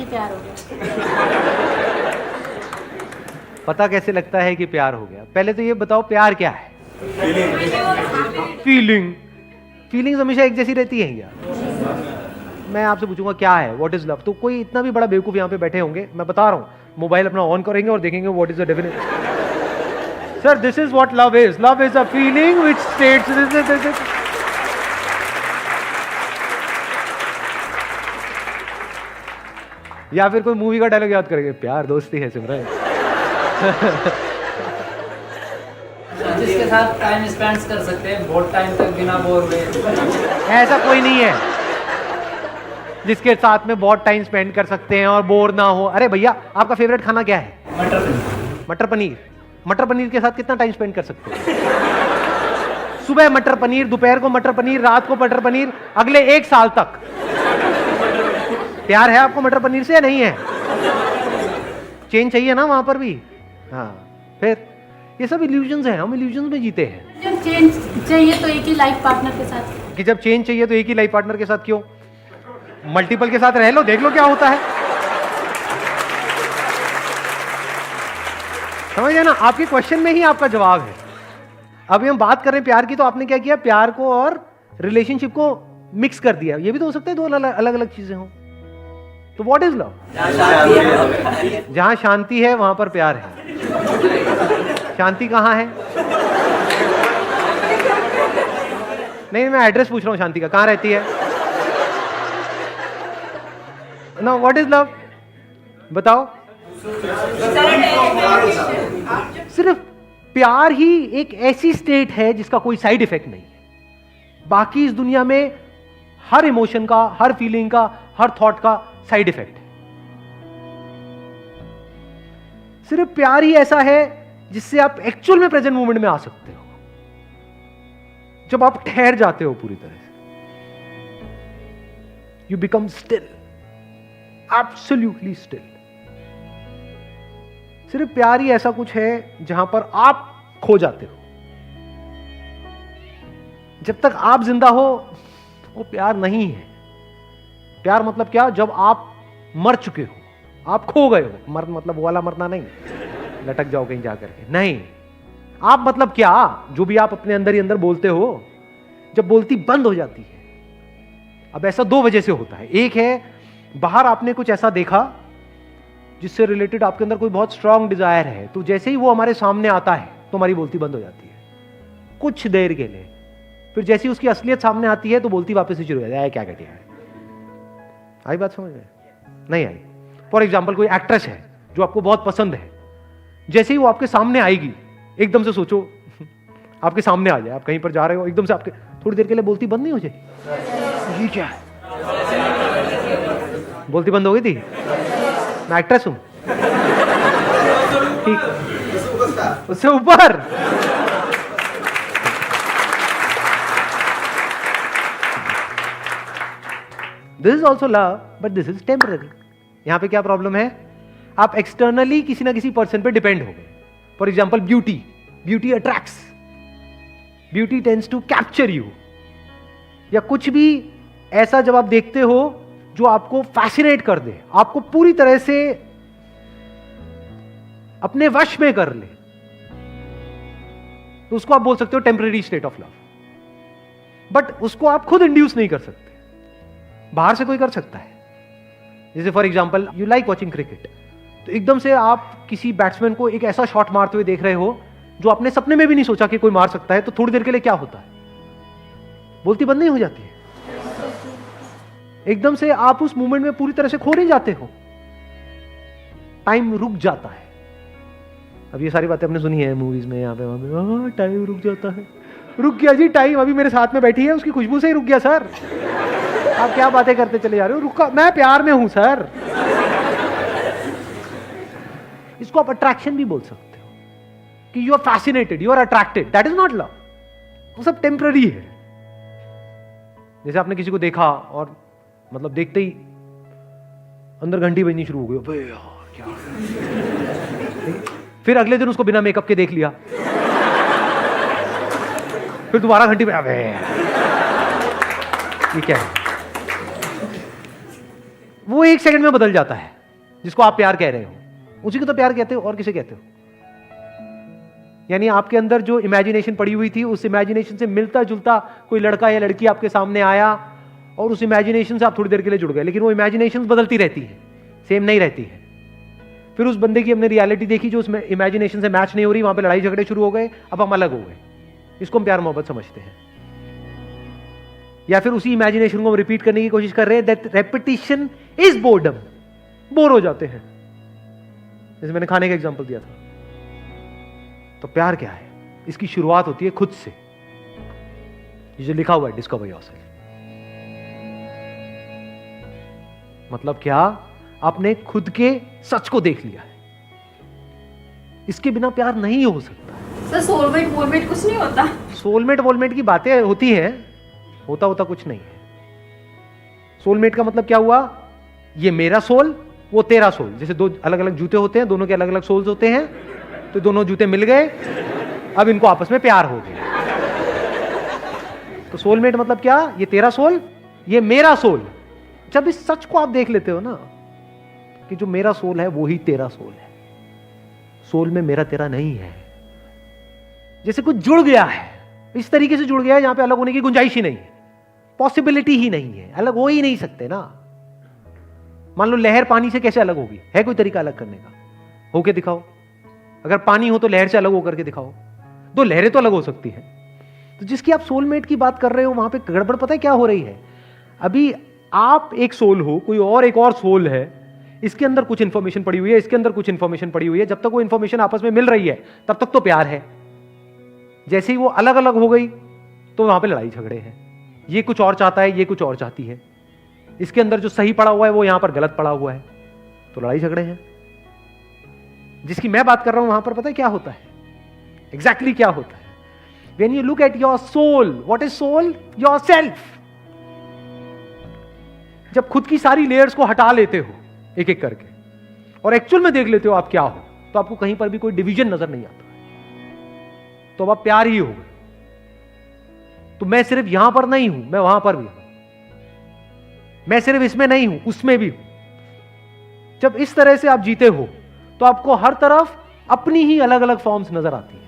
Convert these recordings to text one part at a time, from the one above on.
प्यार हो गया। पता कैसे लगता है कि प्यार हो गया? पहले तो ये बताओ प्यार क्या है? फीलिंग्स हमेशा एक जैसी रहती है क्या? मैं आपसे पूछूंगा क्या है, व्हाट इज लव, तो कोई इतना भी बड़ा बेवकूफ यहाँ पे बैठे होंगे, मैं बता रहा हूँ, मोबाइल अपना ऑन करेंगे और देखेंगे what is the definition. Sir this is what love is a feeling which states, या फिर कोई मूवी का डायलॉग याद करेंगे, प्यार दोस्ती है सिमरन। जिसके साथ टाइम स्पेंड कर सकते हैं बहुत टाइम तक बिना बोर हुए। ऐसा कोई नहीं है जिसके साथ में बहुत टाइम स्पेंड कर सकते हैं और बोर ना हो। अरे भैया आपका फेवरेट खाना क्या है? मटर पनीर। मटर पनीर। मटर पनीर के साथ कितना टाइम स्पेंड कर सकते हैं? सुबह मटर पनीर, दोपहर को मटर पनीर, रात को मटर पनीर, अगले 1 साल तक। प्यार है आपको मटर पनीर से या नहीं है? चेंज चाहिए ना वहां पर भी। हाँ, फिर ये सब इल्यूजन्स हैं, हम इल्यूजन्स में जीते हैं। जब चेंज चाहिए तो एक ही लाइफ पार्टनर के साथ। कि जब चेंज चाहिए तो एक ही लाइफ पार्टनर के साथ क्यों? मल्टीपल के साथ रह लो, देख लो क्या होता है। समझ गए ना? आपके क्वेश्चन में ही आपका जवाब है। अभी हम बात कर रहे हैं प्यार की, तो आपने क्या किया, प्यार को और रिलेशनशिप को मिक्स कर दिया। ये भी तो हो सकता है दो अलग अलग चीजें हों। तो व्हाट इज लव? जहां शांति है वहां पर प्यार है। शांति कहां है? नहीं, मैं एड्रेस पूछ रहा हूं शांति का, कहां रहती है? ना, व्हाट इज लव? बताओ। सिर्फ प्यार ही एक ऐसी स्टेट है जिसका कोई साइड इफेक्ट नहीं है। बाकी इस दुनिया में हर इमोशन का, हर फीलिंग का, हर थॉट का साइड इफेक्ट है। सिर्फ प्यार ही ऐसा है जिससे आप एक्चुअल में प्रेजेंट मोमेंट में आ सकते हो, जब आप ठहर जाते हो पूरी तरह से। You become still, absolutely still. सिर्फ प्यार ही ऐसा कुछ है जहां पर आप खो जाते हो। जब तक आप जिंदा हो वो प्यार नहीं है। प्यार मतलब क्या? जब आप मर चुके हो, आप खो गए हो। मर मतलब वो वाला मरना नहीं, लटक जाओ कहीं जाकर के, नहीं। आप मतलब क्या? जो भी आप अपने अंदर ही अंदर बोलते हो, जब बोलती बंद हो जाती है। अब ऐसा 2 वजह से होता है। एक है बाहर आपने कुछ ऐसा देखा जिससे रिलेटेड आपके अंदर कोई बहुत स्ट्रांग डिजायर है, तो जैसे ही वो हमारे सामने आता है तो हमारी बोलती बंद हो जाती है कुछ देर के लिए। फिर जैसी उसकी असलियत सामने आती है तो बोलती वापस से शुरू हो जाती है। क्या कहती है? आई बात समझ में? नहीं आई? फॉर एग्जाम्पल कोई एक्ट्रेस है जो आपको बहुत पसंद है, जैसे ही वो आपके सामने आएगी, एकदम से सोचो आपके सामने आ जाए, आप कहीं पर जा रहे हो, एकदम से आपके थोड़ी देर के लिए बोलती बंद नहीं हो जाए? ये क्या है? बोलती बंद हो गई थी? मैं एक्ट्रेस हूं, ठीक, उससे ऊपर। This is also love but this is temporary. यहां पे क्या प्रॉब्लम है? आप एक्सटर्नली किसी ना किसी पर्सन पे डिपेंड हो गए। For example beauty attracts, beauty tends to capture you. या कुछ भी ऐसा जब आप देखते हो जो आपको फैसिनेट कर दे, आपको पूरी तरह से अपने वश में कर ले, तो उसको आप बोल सकते हो temporary state of love. But उसको आप खुद इंड्यूस नहीं कर सकते, बाहर से कोई कर सकता है। जैसे for example you like watching cricket, तो एकदम से आप किसी बैट्समैन को एक ऐसा शॉट मारते हुए देख रहे हो जो आपने सपने में भी नहीं सोचा कि कोई मार सकता है, तो थोड़ी देर के लिए क्या होता है? बोलती बंद नहीं हो जाती है? एकदम से आप उस मोमेंट में पूरी तरह से खो नहीं जाते हो, टाइम रुक जाता है। अब ये सारी बातें हमने सुनी है मूवीज में, यहाँ पे वहां पे, टाइम रुक जाता है। रुक गया जी टाइम, अभी मेरे साथ में बैठी है, उसकी खुशबू से ही रुक गया सर। आप क्या बातें करते चले जा रहे हो? रुका, मैं प्यार में हूं सर। इसको आप अट्रैक्शन भी बोल सकते हो कि you are fascinated, you are attracted, that is not love. वो सब टेम्पररी है। जैसे आपने किसी को देखा और मतलब देखते ही अंदर घंटी बजनी शुरू हो गई, अबे यार क्या। फिर अगले दिन उसको बिना मेकअप के देख लिया, फिर दोबारा घंटी पे, अबे ये क्या है? वो 1 सेकंड में बदल जाता है। जिसको आप प्यार कह रहे हो, उसी को तो प्यार कहते हो, और किसे कहते हो? यानी आपके अंदर जो इमेजिनेशन पड़ी हुई थी, उस इमेजिनेशन से मिलता जुलता कोई लड़का या लड़की आपके सामने आया और उस इमेजिनेशन से आप थोड़ी देर के लिए जुड़ गए, लेकिन वो इमेजिनेशन बदलती रहती है, सेम नहीं रहती है। फिर उस बंदे की हमने रियलिटी देखी जो उस इमेजिनेशन से मैच नहीं हो रही, वहां पे लड़ाई झगड़े शुरू हो गए, अब हम अलग हो गए। इसको हम प्यार मोहब्बत समझते हैं। या फिर उसी इमेजिनेशन को हम रिपीट करने की कोशिश कर रहे हैं, that repetition is boredom, bore हो जाते हैं। जैसे मैंने खाने का एग्जांपल दिया था। तो प्यार क्या है? इसकी शुरुआत होती है खुद से। ये जो लिखा हुआ है डिस्कवर योरसेल्फ, मतलब क्या? आपने खुद के सच को देख लिया है। इसके बिना प्यार नहीं हो सकता। सर सोलमेट वोलमेट कुछ नहीं होता? सोलमेट वोलमेट की बातें होती हैं, होता कुछ नहीं है। सोलमेट का मतलब क्या हुआ? ये मेरा सोल, वो तेरा सोल। जैसे दो अलग अलग जूते होते हैं, दोनों के अलग अलग सोल्स होते हैं, तो दोनों जूते मिल गए, अब इनको आपस में प्यार हो गया। तो सोलमेट मतलब क्या? ये तेरा सोल, ये मेरा सोल। जब इस सच को आप देख लेते हो ना कि जो मेरा सोल है वो ही तेरा सोल है, सोल में मेरा तेरा नहीं है। जैसे कुछ जुड़ गया है, इस तरीके से जुड़ गया है जहां पे अलग होने की गुंजाइश ही नहीं है, पॉसिबिलिटी ही नहीं है, अलग हो ही नहीं सकते ना। मान लो लहर पानी से कैसे अलग होगी? है कोई तरीका अलग करने का? होके दिखाओ। अगर पानी हो तो लहर से अलग होकर के दिखाओ। दो लहरें तो अलग हो सकती हैं। तो जिसकी आप सोलमेट की बात कर रहे हो, वहां पे गड़बड़ पता है क्या हो रही है? अभी आप एक सोल हो, कोई और एक और सोल है, इसके अंदर कुछ इंफॉर्मेशन पड़ी हुई है, इसके अंदर कुछ इंफॉर्मेशन पड़ी हुई है। जब तक वो इंफॉर्मेशन आपस में मिल रही है तब तक तो प्यार है। जैसे ही वो अलग अलग हो गई तो वहां पे लड़ाई झगड़े हैं। ये कुछ और चाहता है, ये कुछ और चाहती है। इसके अंदर जो सही पड़ा हुआ है वो यहां पर गलत पड़ा हुआ है, तो लड़ाई झगड़े हैं। जिसकी मैं बात कर रहा हूं वहां पर पता है क्या होता है? एग्जैक्टली क्या होता है? When you look at your soul, what is soul? Yourself. जब खुद की सारी लेयर्स को हटा लेते हो एक एक करके और एक्चुअल में देख लेते हो आप क्या हो, तो आपको कहीं पर भी कोई डिवीजन नजर नहीं आता। तो अब आप प्यार ही हो गए। तो मैं सिर्फ यहां पर नहीं हूं, मैं वहां पर भी हूं। मैं सिर्फ इसमें नहीं हूं, उसमें भी हूं। जब इस तरह से आप जीते हो तो आपको हर तरफ अपनी ही अलग अलग फॉर्म्स नजर आती है।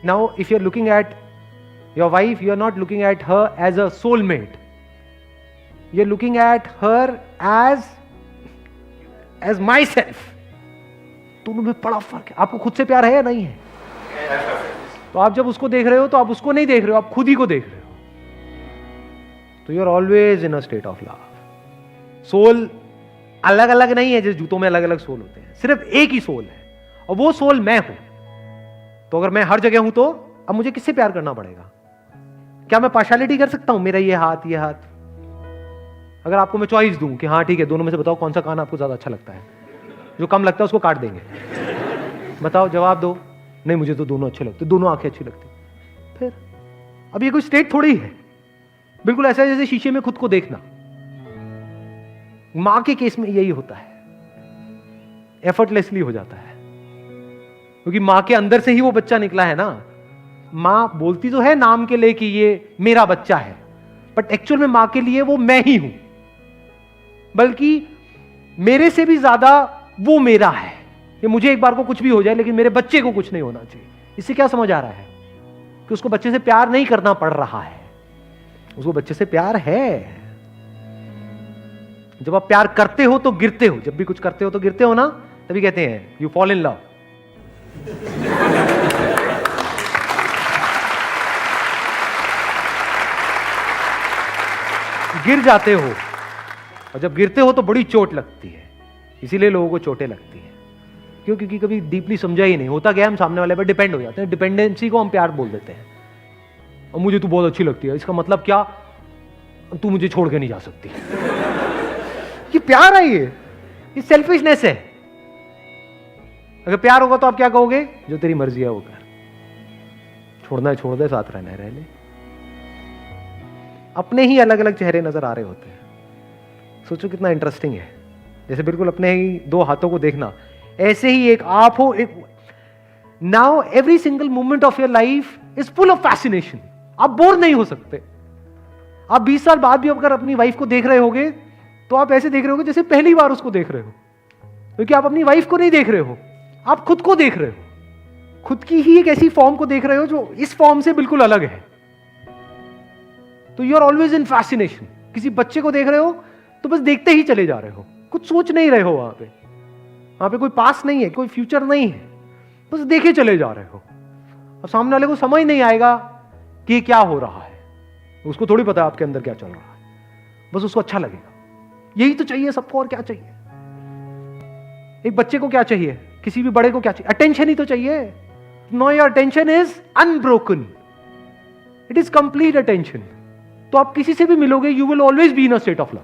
Now, if you're looking at your wife, you're not looking at her as a soulmate. You're looking at her as myself. दोनों में बड़ा फर्क है। आपको खुद से प्यार है या नहीं है? तो आप जब उसको देख रहे हो तो आप उसको नहीं देख रहे हो, आप खुद ही को देख रहे हो। तो you're always in a state of love. Soul अलग अलग नहीं है, जैसे जूतों में अलग अलग सोल होते हैं, सिर्फ एक ही सोल है और वो सोल मैं हूं। तो अगर मैं हर जगह हूं तो अब मुझे किससे प्यार करना पड़ेगा? क्या मैं पार्शियलिटी कर सकता हूं? मेरा ये हाथ, ये हाथ। अगर आपको मैं चॉइस दूं कि हाँ ठीक है, दोनों में से बताओ कौन सा कान आपको ज्यादा अच्छा लगता है, जो कम लगता है उसको काट देंगे। बताओ, जवाब दो। नहीं, मुझे तो दोनों अच्छे लगते, दोनों आंखें अच्छी लगती। फिर अब ये कोई स्टेट थोड़ी है। बिल्कुल ऐसा है जैसे शीशे में खुद को देखना। मां के केस में यही होता है, एफर्टलेसली हो जाता है, क्योंकि मां के अंदर से ही वो बच्चा निकला है ना। मां बोलती तो है नाम के लिए कि ये मेरा बच्चा है, बट एक्चुअल में मां के लिए वो मैं ही हूं, बल्कि मेरे से भी ज्यादा वो मेरा है। ये मुझे एक बार को कुछ भी हो जाए लेकिन मेरे बच्चे को कुछ नहीं होना चाहिए। इससे क्या समझ आ रहा है? कि उसको बच्चे से प्यार नहीं करना पड़ रहा है, उसको बच्चे से प्यार है। जब आप प्यार करते हो तो गिरते हो, जब भी कुछ करते हो तो गिरते हो ना, तभी कहते हैं यू फॉल इन लव। गिर जाते हो और जब गिरते हो तो बड़ी चोट लगती है। इसीलिए लोगों को चोटें लगती हैं। क्यों? क्योंकि कभी डीपली समझा ही नहीं होता। क्या हम सामने वाले पर डिपेंड हो जाते हैं। डिपेंडेंसी को हम प्यार बोल देते हैं। और मुझे तू बहुत अच्छी लगती है, इसका मतलब क्या? तू मुझे छोड़ के नहीं जा सकती। ये प्यार है? ये सेल्फिशनेस है। अगर प्यार होगा तो आप क्या कहोगे? जो तेरी मर्जी है वो कर, छोड़ना है छोड़ दे, साथ रहना है रह ले। अपने ही अलग अलग चेहरे नजर आ रहे होते हैं। सोचो कितना इंटरेस्टिंग है। जैसे बिल्कुल अपने ही दो हाथों को देखना, ऐसे ही एक आप हो, एक now every single moment of your life is full of fascination. आप बोर नहीं हो सकते। आप 20 साल बाद भी अगर अपनी वाइफ को देख रहे होगे तो आप ऐसे देख रहे हो जैसे पहली बार उसको देख रहे हो, क्योंकि आप अपनी वाइफ को नहीं देख रहे हो, आप खुद को देख रहे हो, खुद की ही एक ऐसी फॉर्म को देख रहे हो जो इस फॉर्म से बिल्कुल अलग है। तो you are always in fascination. किसी बच्चे को देख रहे हो तो बस देखते ही चले जा रहे हो, कुछ सोच नहीं रहे हो, वहां पे कोई पास्ट नहीं है, कोई फ्यूचर नहीं है, बस देखे चले जा रहे हो। और सामने वाले को समझ नहीं आएगा कि ये क्या हो रहा है, उसको थोड़ी पता है आपके अंदर क्या चल रहा है, बस उसको अच्छा लगेगा। यही तो चाहिए सबको, और क्या चाहिए? एक बच्चे को क्या चाहिए, किसी भी बड़े को क्या चाहिए? अटेंशन ही तो चाहिए। No, your attention is unbroken, it is complete attention. तो आप किसी से भी मिलोगे, you will always be in a state of love.